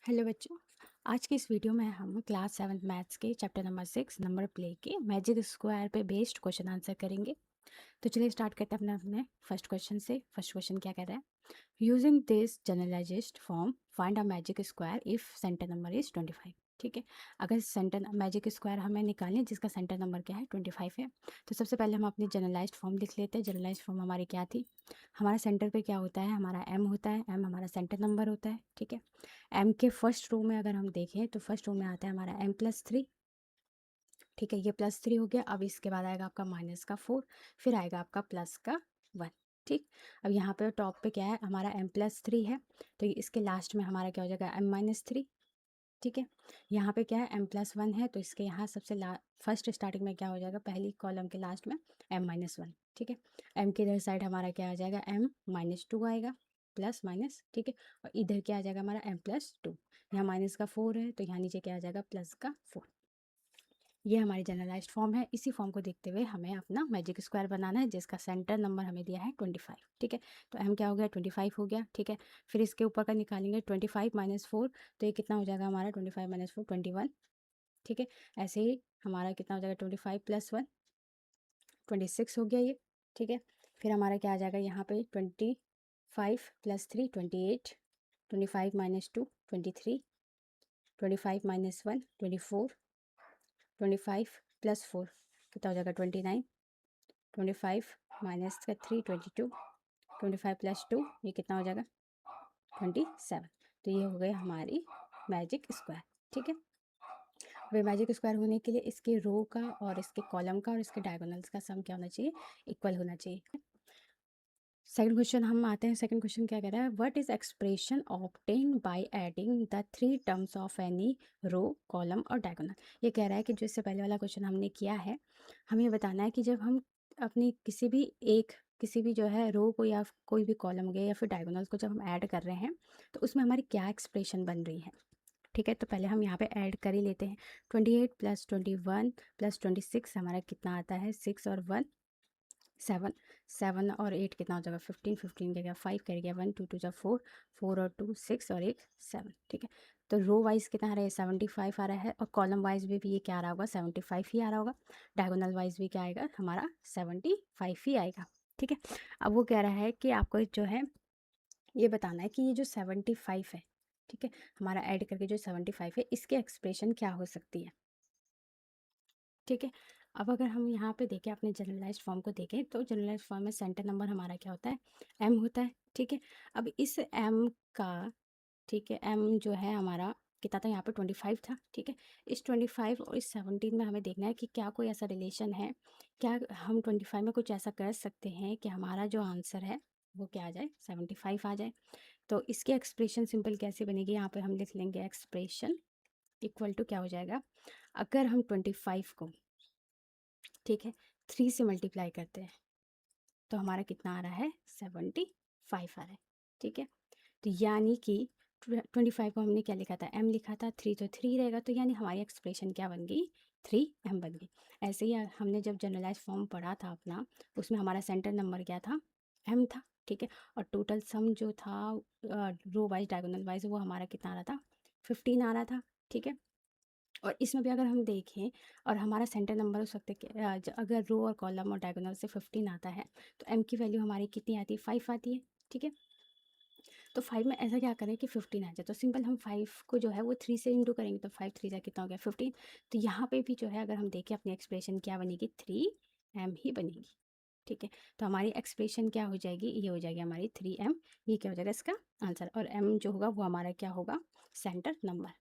Hello बच्चों। आज की इस वीडियो में हम क्लास 7 मैथ्स के चैप्टर नंबर 6 नंबर प्ले के मैजिक स्क्वायर पे बेस्ड क्वेश्चन आंसर करेंगे। तो चलिए स्टार्ट करते हैं अपने फर्स्ट क्वेश्चन से। फर्स्ट क्वेश्चन क्या कह रहा है? Using this generalised form find a magic square if centre number is 25। ठीक है, अगर सेंटर मैजिक स्क्वायर हमें निकालने जिसका सेंटर नंबर क्या है 25 है, तो सबसे पहले हम अपनी जनरलाइज्ड फॉर्म लिख लेते हैं। जनरलाइज्ड फॉर्म हमारी क्या थी? हमारा सेंटर पे क्या होता है? हमारा एम होता है। एम हमारा सेंटर नंबर होता है। ठीक है, एम के फर्स्ट रो में अगर हम देखें तो फर्स्ट रो में आता है हमारा m+3। ठीक है, ये +3 हो गया। अब इसके बाद आएगा आपका -4, फिर आएगा आपका +1। ठीक, अब यहाँ पे टॉप पे क्या है? हमारा m+3 है, तो इसके लास्ट में हमारा क्या हो जाएगा? m-3। ठीक है, यहाँ पे क्या है? m+1 है, तो इसके यहाँ सबसे फर्स्ट स्टार्टिंग में क्या हो जाएगा? पहली कॉलम के लास्ट में m-1। ठीक है, m के इधर साइड हमारा क्या आ जाएगा? m-2 आएगा, प्लस माइनस। ठीक है, और इधर क्या आ जाएगा? हमारा m+2। यहाँ -4 है, तो यहाँ नीचे क्या आ जाएगा? +4। ये हमारी जनरलाइज्ड फॉर्म है। इसी फॉर्म को देखते हुए हमें अपना मैजिक स्क्वायर बनाना है जिसका सेंटर नंबर हमें दिया है 25। ठीक है, तो m क्या हो गया? 25 हो गया। ठीक है, फिर इसके ऊपर का निकालेंगे 25 - 4, तो ये कितना हो जाएगा हमारा? 25 - 4 21। ठीक है, ऐसे ही हमारा कितना हो जाएगा? 25 + 1 26 हो गया ये। ठीक है, फिर हमारा क्या आ जाएगा यहाँ पे? 25 + 3 28, 25 - 2 23, 25 - 1 24, 25 + 4 कितना हो जाएगा? 29, 25 - 3 22, 25 + 2 ये कितना हो जाएगा? 27। तो ये हो गई हमारी मैजिक स्क्वायर। ठीक है, वे मैजिक स्क्वायर होने के लिए इसके रो का और इसके कॉलम का और इसके डायगोनल्स का सम क्या होना चाहिए? इक्वल होना चाहिए। सेकंड क्वेश्चन हम आते हैं। सेकंड क्वेश्चन क्या कह रहा है? What is expression obtain by adding the 3 terms of any row, column और डायगोनल। ये कह रहा है कि जो इससे पहले वाला क्वेश्चन हमने किया है, हमें ये बताना है कि जब हम अपनी किसी भी जो है रो को या कोई भी कॉलम के या फिर डायगोनल्स को जब हम ऐड कर रहे हैं तो उसमें हमारी क्या एक्सप्रेशन बन रही है। ठीक है, तो पहले हम यहाँ पे ऐड कर ही लेते हैं। 28 + 21 + 26 हमारा कितना आता है? 6 और 1 7, 7 और 8 कितना हो जाएगा? 15, 15 का गया 5 कर गया 1 2 2 जा 4, 4 और 2 6 और 1 7। ठीक है, तो रो वाइज कितना आ रहा है? 75 आ रहा है, और कॉलम वाइज भी ये क्या आ रहा होगा? 75 ही आ रहा होगा। डायगोनल वाइज भी क्या आएगा? हमारा 75 ही आएगा। ठीक है, अब वो कह रहा है कि आपको जो है ये बताना है कि ये जो 75 है, ठीक है, हमारा ऐड करके जो 75 है इसके एक्सप्रेशन क्या हो सकती है। ठीक है, अब अगर हम यहाँ पे देखें अपने जनरलाइज्ड फॉर्म को देखें तो जनरलाइज्ड फॉर्म में सेंटर नंबर हमारा क्या होता है? m होता है। ठीक है, अब इस m का, ठीक है, m जो है हमारा कितना था? यहाँ पे 25 था। ठीक है, इस 25 और इस 17 में हमें देखना है कि क्या कोई ऐसा रिलेशन है, क्या हम 25 में कुछ ऐसा कर सकते हैं कि हमारा जो आंसर है वो क्या आ जाए? 75 आ जाए। तो इसकी एक्सप्रेशन सिंपल कैसे बनेगी? यहाँ पे हम लिख लेंगे एक्सप्रेशन इक्वल टू क्या हो जाएगा? अगर हम 25 को, ठीक है, 3 से मल्टीप्लाई करते हैं तो हमारा कितना आ रहा है? 75 आ रहा है। ठीक है, तो यानी कि 25 को हमने क्या लिखा था? m लिखा था, 3 तो 3 रहेगा, तो यानी हमारी एक्सप्रेशन क्या बन गई? 3m बन गई। ऐसे ही हमने जब जनरलाइज फॉर्म पढ़ा था अपना, उसमें हमारा सेंटर नंबर क्या था? m था। ठीक है, और टोटल सम जो था रो वाइज डायगोनल वाइज वो हमारा कितना आ रहा था? 15 आ रहा था। ठीक है, और इसमें भी अगर हम देखें और हमारा सेंटर नंबर हो सकते कि अगर रो और कॉलम और डायगोनल से 15 आता है तो m की वैल्यू हमारी कितनी आती है? 5 आती है। ठीक है, तो 5 में ऐसा क्या करें कि 15 आ जाए, तो सिंपल हम 5 को जो है वो 3 से इंटू करेंगे, तो 5 3 जा कितना हो गया? 15। तो यहाँ पे भी जो है अगर हम देखें अपनी एक्सप्रेशन क्या बनेगी? 3m ही बनेगी। ठीक है, तो हमारी एक्सप्रेशन क्या हो जाएगी? ये हो जाएगी हमारी 3m। ये क्या हो जाएगा इसका आंसर, और m जो होगा वो हमारा क्या होगा? Centre number.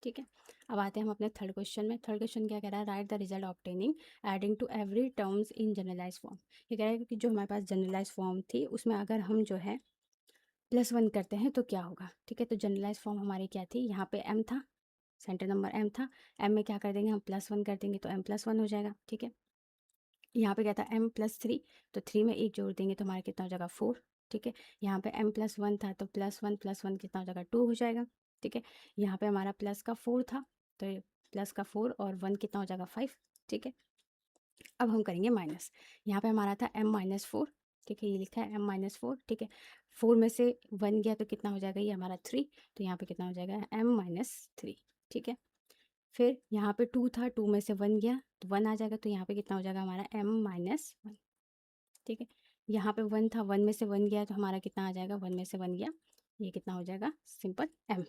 ठीक है, अब आते हैं हम अपने थर्ड क्वेश्चन में। थर्ड क्वेश्चन क्या कह रहा है? Write the result obtaining adding to every terms in generalise form. ये कह रहा है कि जो हमारे पास जनरलाइज फॉर्म थी उसमें अगर हम जो है +1 करते हैं तो क्या होगा। ठीक है, तो जनरलाइज फॉर्म हमारी क्या थी? यहाँ पे m था, सेंटर नंबर m था, m में क्या कर देंगे हम? +1 कर देंगे तो m+1 हो जाएगा। ठीक है, यहाँ पे क्या था? m+3, तो 3 में 1 जोड़ देंगे तो हमारा कितना हो जाएगा? 4। ठीक है, यहाँ पे m+1 था तो +1 कितना हो जाएगा? 2 हो जाएगा। ठीक है, यहाँ पे हमारा प्लस का 4 था, तो ये प्लस का 4 और 1 कितना हो जाएगा? 5। ठीक है, अब हम करेंगे माइनस। यहाँ पे हमारा था m-4। ठीक है, ये लिखा है m-4, ठीक है। 4 में से 1 गया तो कितना हो जाएगा, ये हमारा 3, तो यहाँ पे कितना हो जाएगा m-3, ठीक है। फिर यहाँ पे 2 था, 2 में से 1 गया तो 1 आ जाएगा, तो यहाँ पे कितना हो जाएगा हमारा m-1, ठीक है। यहाँ पे 1 था, 1 में से 1 गया तो हमारा कितना आ जाएगा, 1 में से 1 गया, ये कितना हो जाएगा सिंपल m,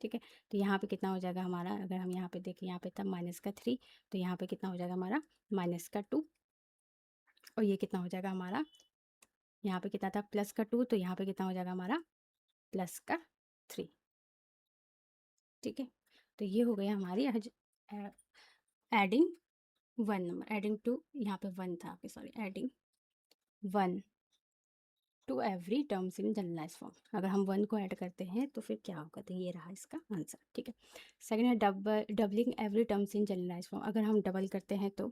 ठीक है। तो यहाँ पे कितना हो जाएगा हमारा, अगर हम यहाँ पे देखें, यहाँ पे था -3, तो यहाँ पे कितना हो जाएगा हमारा -2, और ये कितना हो जाएगा हमारा, यहाँ पे कितना था +2, तो यहाँ पे कितना हो जाएगा हमारा +3, ठीक है। तो ये हो गया हमारी आज एडिंग 1 नंबर, एडिंग टू, यहाँ पे 1 था, sorry, adding 1 to every terms in generalise form. अगर हम 1 को ऐड करते हैं तो फिर क्या होगा, तो ये रहा इसका आंसर, ठीक है। सेकंड है doubling every terms in generalise form. अगर हम डबल करते हैं तो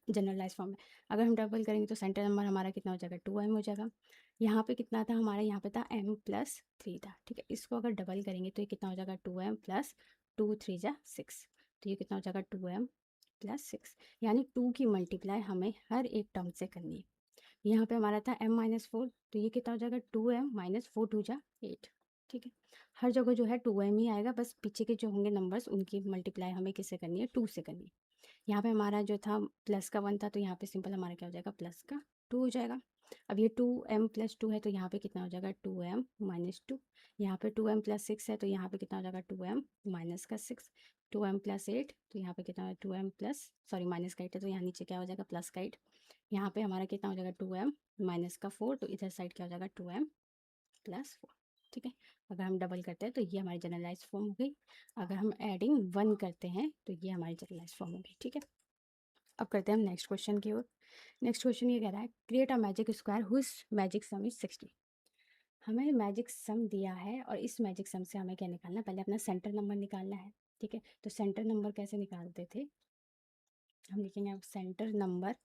जनरलाइज फॉर्म में, अगर हम डबल करेंगे तो सेंटर नंबर हमारा कितना हो जाएगा, 2m हो जाएगा। यहाँ पे कितना था हमारा, यहाँ पे था m+3 था, ठीक है। इसको अगर डबल करेंगे तो ये कितना हो जाएगा, 2m + 2 3 जा 6, तो ये कितना हो जाएगा 2m + 6, यानी 2 की मल्टीप्लाई हमें हर एक टर्म से करनी है। यहाँ पे हमारा था m-4, तो ये कितना हो जाएगा 2m - 4 2 जा 8, ठीक है। हर जगह जो है 2m ही आएगा, बस पीछे के जो होंगे नंबर्स उनकी मल्टीप्लाई हमें किससे करनी है, 2 से करनी है। यहाँ पे हमारा जो था प्लस का 1 था, तो यहाँ पे सिंपल हमारा क्या हो जाएगा, प्लस का 2 हो जाएगा। अब ये 2m + 2 है, तो यहाँ पे कितना हो जाएगा 2m - 2, यहाँ पे 2m + 6 है, तो यहाँ पे कितना हो जाएगा 2m - 6, 2m + 8, तो यहाँ पे कितना हो 2m प्लस, सॉरी माइनस का 8 है, तो यहाँ नीचे क्या हो जाएगा प्लस का 8, यहाँ पे हमारा कितना हो जाएगा 2m - 4, तो इधर साइड क्या हो जाएगा 2m + 4, ठीक है। अगर हम डबल करते हैं तो ये हमारी जनरलाइज फॉर्म हो गई। अगर हम एडिंग 1 करते हैं तो ये हमारी जनरलाइज फॉर्म हो गई, ठीक है। अब करते हैं हम नेक्स्ट क्वेश्चन की ओर। नेक्स्ट क्वेश्चन ये कह रहा है, create a magic square whose magic sum is 60। हमें मैजिक सम दिया है और इस मैजिक सम से हमें क्या निकालना है, पहले अपना सेंटर नंबर निकालना है, ठीक है। तो सेंटर नंबर कैसे निकालते थे, हम लिखेंगे अब सेंटर नंबर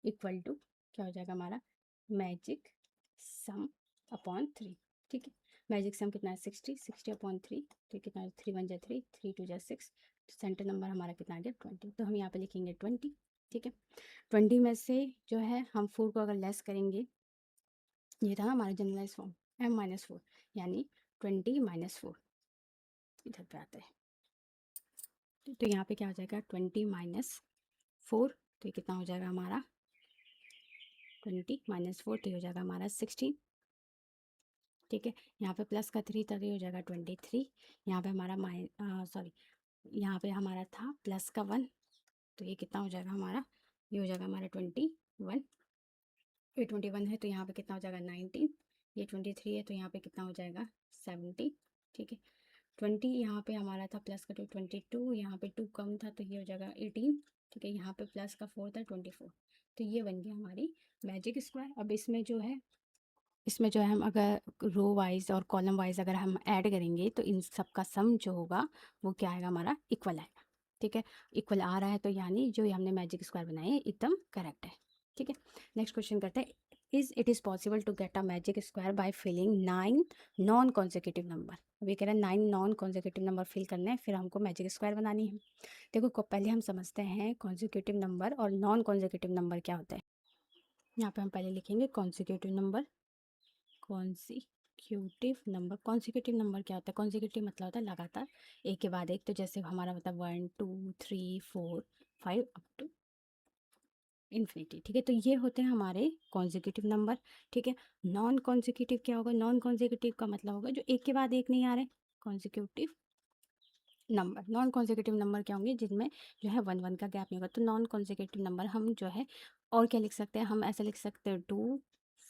इक्वल टू क्या हो जाएगा हमारा, मैजिक सम अपॉन 3, ठीक है। मैजिक सम कितना है 60, 60/3, तो कितना 3 1 जा 3, 3 2 जा 6, तो सेंटर नंबर हमारा कितना आ गया 20, तो हम यहाँ पे लिखेंगे 20, ठीक है। 20 में से जो है हम 4 को अगर लेस करेंगे, ये था हमारा जनरलाइज फॉर्म m-4, यानी 20 - 4, इधर पे आते हैं, तो यहाँ पे क्या हो जाएगा 20 - 4, तो ये कितना हो जाएगा हमारा 20 - 4, तो ये हो जाएगा हमारा 16, ठीक है। यहाँ पे प्लस का 3 था, तो ये हो जाएगा 23, यहाँ पे हमारा सॉरी, यहाँ पे हमारा था प्लस का 1, तो ये कितना हो जाएगा हमारा, ये हो जाएगा हमारा 21, ये 21 है, तो यहाँ पे कितना हो जाएगा 19, ये 23 है, तो यहाँ पे कितना हो जाएगा 70, ठीक है। 20 यहाँ पे हमारा था प्लस का 2, 22, यहाँ पे 2 कम था, तो ये हो जाएगा 18, ठीक है। यहाँ पे प्लस का 4 था 24, तो ये बन गया हमारी मैजिक स्क्वायर। अब इसमें जो है हम अगर रो वाइज और कॉलम वाइज अगर हम ऐड करेंगे तो इन सब का सम जो होगा वो क्या आएगा, हमारा इक्वल आएगा, ठीक है। इक्वल आ रहा है तो यानी जो हमने मैजिक स्क्वायर बनाए है एकदम करेक्ट है, ठीक है। नेक्स्ट क्वेश्चन करते हैं, is it is possible to get a magic square by filling 9 non consecutive number. अब ये कह रहा है 9 नॉन कॉन्जिक्यूटिव नंबर फिल करने हैं, फिर हमको मैजिक स्क्वायर बनानी है। देखो पहले हम समझते हैं कॉन्जिक्यूटिव नंबर और नॉन कॉन्जिक्यूटिव नंबर क्या होता है। यहाँ पे हम पहले लिखेंगे कॉन्जिक्यूटिव नंबर, कॉन्जिक्यूटिव नंबर क्या होता है, कॉन्जिक्यूटिव मतलब होता है लगातार एक के बाद एक, तो जैसे हमारा मतलब 1 2 3 4 5 अप टू इन्फिनिटी, ठीक है। तो ये होते हैं हमारे कॉन्जिक्यूटिव नंबर, ठीक है। नॉन कॉन्जिक्यूटिव क्या होगा, नॉन कॉन्जिक्यूटिव का मतलब होगा जो एक के बाद एक नहीं आ रहे, consecutive number. Non consecutive number क्या होंगे, जिनमें जो है 1 1 का गैप नहीं होगा, तो नॉन कॉन्जिक्यूटिव नंबर हम जो है और क्या लिख सकते हैं, हम ऐसे लिख सकते हैं 2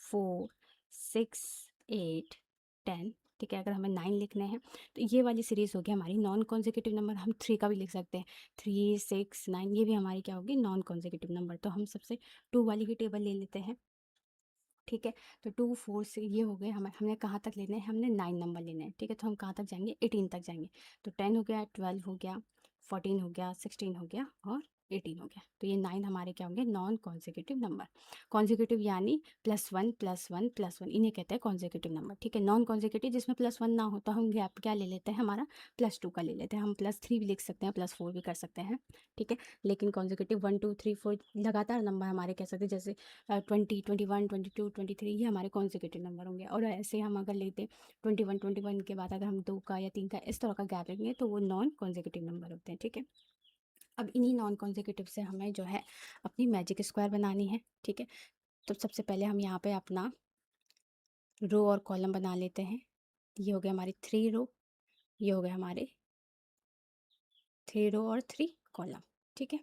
4 6 8 10, ठीक है। अगर हमें 9 लिखने हैं तो ये वाली सीरीज होगी हमारी नॉन कॉन्जिक्यूटिव नंबर। हम 3 का भी लिख सकते हैं, 3 6 9, ये भी हमारी क्या होगी नॉन कॉन्जिक्यूटिव नंबर। तो हम सबसे 2 वाली ही टेबल ले लेते हैं, ठीक है। तो 2 4 से ये हो गए, हमने कहाँ तक लेने हैं, हमने 9 नंबर लेने हैं, ठीक है। तो हम कहाँ तक जाएंगे, 18 तक जाएंगे। तो 10 हो गया, 12 हो गया, 14 हो गया, 16 हो गया और 18 हो गया। तो ये 9 हमारे क्या होंगे, नॉन कॉन्जिक्यूटिव नंबर। कॉन्जिक्यूटिव यानी +1 +1 +1, इन्हें कहते हैं कॉन्जिक्यूटिव नंबर, ठीक है। नॉन कॉन्जिक्यूटिव जिसमें +1 ना हो तो हम गैप क्या ले लेते हैं, हमारा +2 का ले लेते हैं। हम +3 भी लिख सकते हैं, +4 भी कर सकते हैं, ठीक है। लेकिन कॉन्जिक्यूटिव 1 2 3 4 लगातार नंबर हमारे कह सकते हैं, जैसे 20 21 22 23, ये हमारे कॉन्जिक्यूटिव नंबर होंगे। और ऐसे हम अगर लेते 21 के बाद अगर हम 2 का या 3 का इस तरह का गैप लेंगे तो वो नॉन कॉन्जिक्यूटिव नंबर होते हैं, ठीक है। अब इन्हीं नॉन कॉन्जिक्यूटिव से हमें जो है अपनी मैजिक स्क्वायर बनानी है, ठीक है। तो सबसे पहले हम यहाँ पे अपना रो और कॉलम बना लेते हैं। ये हो गया हमारी 3 रो, ये हो गया हमारे 3 रो और 3 कॉलम, ठीक है।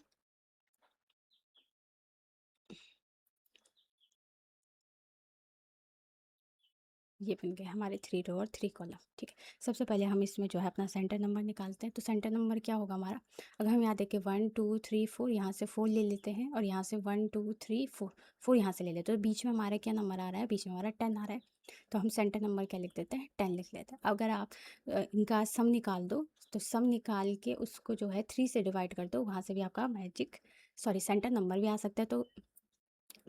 ये बन गए हमारे 3 रो और 3 कॉलम, ठीक है। सबसे पहले हम इसमें जो है अपना सेंटर नंबर निकालते हैं। तो सेंटर नंबर क्या होगा हमारा, अगर हम यहाँ देखें 1 2 3 4, यहाँ से 4 ले लेते हैं और यहाँ से 1 2 3 4, 4 यहाँ से ले लेते हैं। तो बीच में हमारे क्या नंबर आ रहा है, बीच में हमारा 10 आ रहा है। तो हम सेंटर नंबर क्या लिख देते हैं, 10 लिख लेते हैं। अगर आप इनका सम निकाल दो, तो सम निकाल के उसको जो है 3 से डिवाइड कर दो, वहाँ से भी आपका सेंटर नंबर भी आ सकता है। तो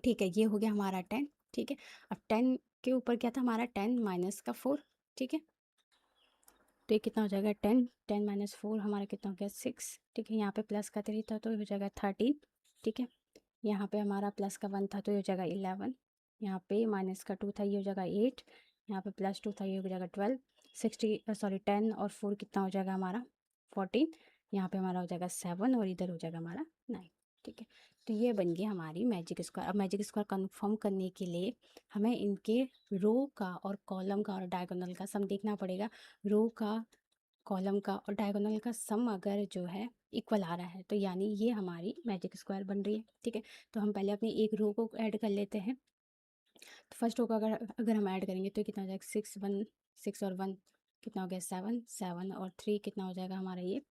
ठीक है, ये हो गया हमारा 10, ठीक है। अब 10 के ऊपर क्या था हमारा, 10 माइनस का 4, ठीक है। तो ये कितना हो जाएगा, 10 10 माइनस 4 हमारा कितना हो गया, 6, ठीक है। यहाँ पे प्लस का 3 था तो ये हो जाएगा 13, ठीक है। यहाँ पे हमारा प्लस का 1 था तो ये हो जाएगा 11, यहाँ पे माइनस का 2 था, ये हो जाएगा 8, यहाँ पे प्लस 2 था, ये हो जाएगा 12, 10 और 4 कितना हो जाएगा हमारा 14, यहाँ पे हमारा हो जाएगा 7 और इधर हो जाएगा हमारा 9, ठीक है। तो ये बन गई हमारी मैजिक स्क्वायर। अब मैजिक स्क्वायर कन्फर्म करने के लिए हमें इनके रो का और कॉलम का और डायगोनल का सम देखना पड़ेगा। रो का, कॉलम का और डायगोनल का सम अगर जो है इक्वल आ रहा है तो यानी ये हमारी मैजिक स्क्वायर बन रही है, ठीक है। तो हम पहले अपनी एक रो को ऐड कर लेते हैं। तो फर्स्ट रो को अगर अगर हम ऐड करेंगे तो कितना हो जाएगा, 6 और 1 कितना हो गया, 7 7 और 3 कितना हो जाएगा हमारा, ये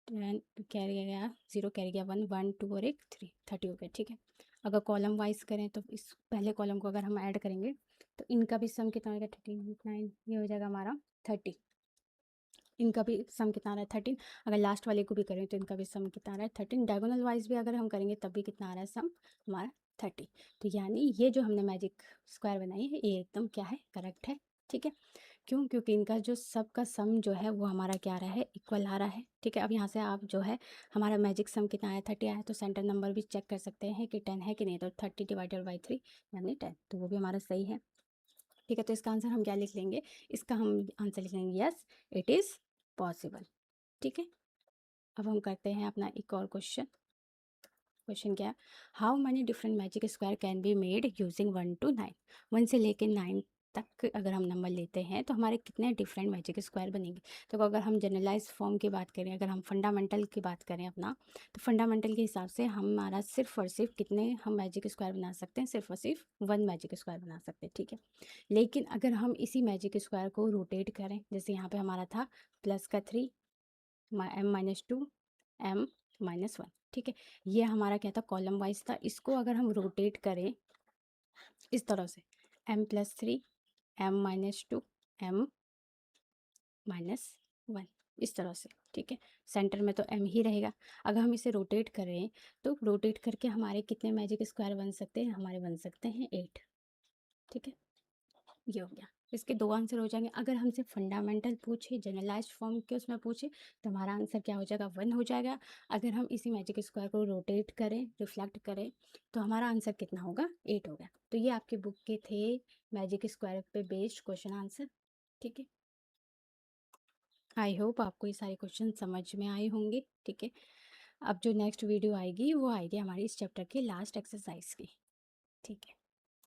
10 कैरी गया, 0 कैरी गया, 1 1 2 और एक 3, 30 हो गया, ठीक है। अगर कॉलम वाइज करें तो इस पहले कॉलम को अगर हम ऐड करेंगे तो इनका भी सम कितना हो जाएगा, 13 9, ये हो जाएगा हमारा 30। इनका भी सम कितना आ रहा है, 13। अगर लास्ट वाले को भी करें तो इनका भी सम कितना आ रहा है, 13। डायगोनल वाइज भी अगर हम करेंगे तब भी कितना आ रहा है सम हमारा, 30। तो यानी ये जो हमने मैजिक स्क्वायर बनाई है ये एकदम क्या है, करेक्ट है, ठीक है। क्यों, क्योंकि इनका जो सब का सम जो है वो हमारा क्या आ रहा है, इक्वल आ रहा है, ठीक है। अब यहाँ से आप जो है हमारा मैजिक सम कितना आया, 30 आया। तो सेंटर नंबर भी चेक कर सकते हैं कि 10 है कि नहीं। तो 30 डिवाइडेड बाई 3 यानी 10, तो वो भी हमारा सही है, ठीक है। तो इसका आंसर हम क्या लिख लेंगे, इसका हम आंसर लिख लेंगे यस इट इज़ पॉसिबल, ठीक है। अब हम करते हैं अपना एक और क्वेश्चन। क्वेश्चन क्या है, how many different magic square can be made using 1 to 9। 1 से लेकर 9 तक अगर हम नंबर लेते हैं तो हमारे कितने डिफरेंट मैजिक स्क्वायर बनेंगे। तो अगर हम जनरलाइज फॉर्म की बात करें, अगर हम फंडामेंटल की बात करें अपना, तो फंडामेंटल के हिसाब से हमारा सिर्फ और सिर्फ कितने हम मैजिक स्क्वायर बना सकते हैं, सिर्फ और सिर्फ 1 मैजिक स्क्वायर बना सकते हैं, ठीक है। लेकिन अगर हम इसी मैजिक स्क्वायर को रोटेट करें, जैसे यहाँ पे हमारा था प्लस का 3 m-2 m-1, ठीक है। ये हमारा क्या था, कॉलम वाइज था। इसको अगर हम रोटेट करें इस तरह से, m+3 m-2 m-1, इस तरह से, ठीक है। सेंटर में तो m ही रहेगा। अगर हम इसे रोटेट करें तो रोटेट करके हमारे कितने मैजिक स्क्वायर बन सकते हैं, हमारे बन सकते हैं 8, ठीक है। ये हो गया, इसके 2 आंसर हो जाएंगे। अगर हमसे फंडामेंटल पूछे, जनरलाइज्ड फॉर्म के उसमें पूछे, तो हमारा आंसर क्या हो जाएगा, 1 हो जाएगा। अगर हम इसी मैजिक स्क्वायर को रोटेट करें, रिफ्लेक्ट करें, तो हमारा आंसर कितना होगा, 8 होगा। तो ये आपके बुक के थे मैजिक स्क्वायर पे बेस्ड क्वेश्चन आंसर, ठीक है। आई होप आपको ये सारे क्वेश्चन समझ में आए होंगे, ठीक है। अब जो नेक्स्ट वीडियो आएगी वो आएगी हमारी इस चैप्टर के लास्ट एक्सरसाइज की, ठीक है।